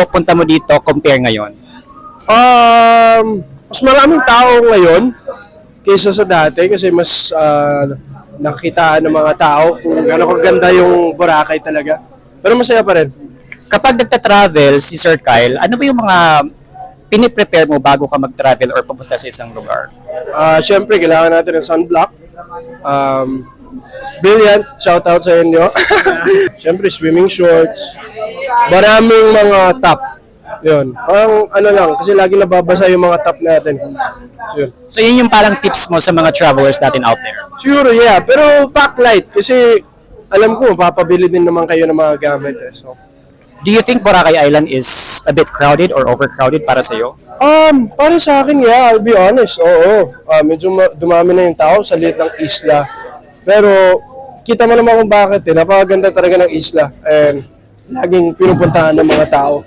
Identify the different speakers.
Speaker 1: pupunta mo dito compare ngayon?
Speaker 2: Mas maraming tao ngayon kaysa sa dati kasi mas nakitaan ng mga tao kung gaano kaganda yung Boracay talaga. Pero masaya pa rin.
Speaker 1: Kapag nagta-travel si Sir Kyle, ano ba yung mga piniprepare mo bago ka mag-travel or pupunta sa isang lugar?
Speaker 2: Siyempre, kailangan natin ng sunblock. Brilliant, shoutout sa inyo. Siyempre, swimming shorts. Maraming mga top. Yun. Parang ano lang, kasi lagi nababasa yung mga top natin. Yun.
Speaker 1: So yun yung parang tips mo sa mga travelers natin out there.
Speaker 2: Siguro, yeah. Pero pack light kasi alam ko, mapapabili din naman kayo ng mga gamit. So,
Speaker 1: Do you think Boracay Island is a bit crowded or overcrowded para sa iyo?
Speaker 2: para sa akin, yeah, I'll be honest. Oo. Medyo dumami na yung tao sa liit ng isla. Pero kita mo naman kung bakit eh. Napakaganda talaga ng isla. And laging pinupuntahan ng mga tao.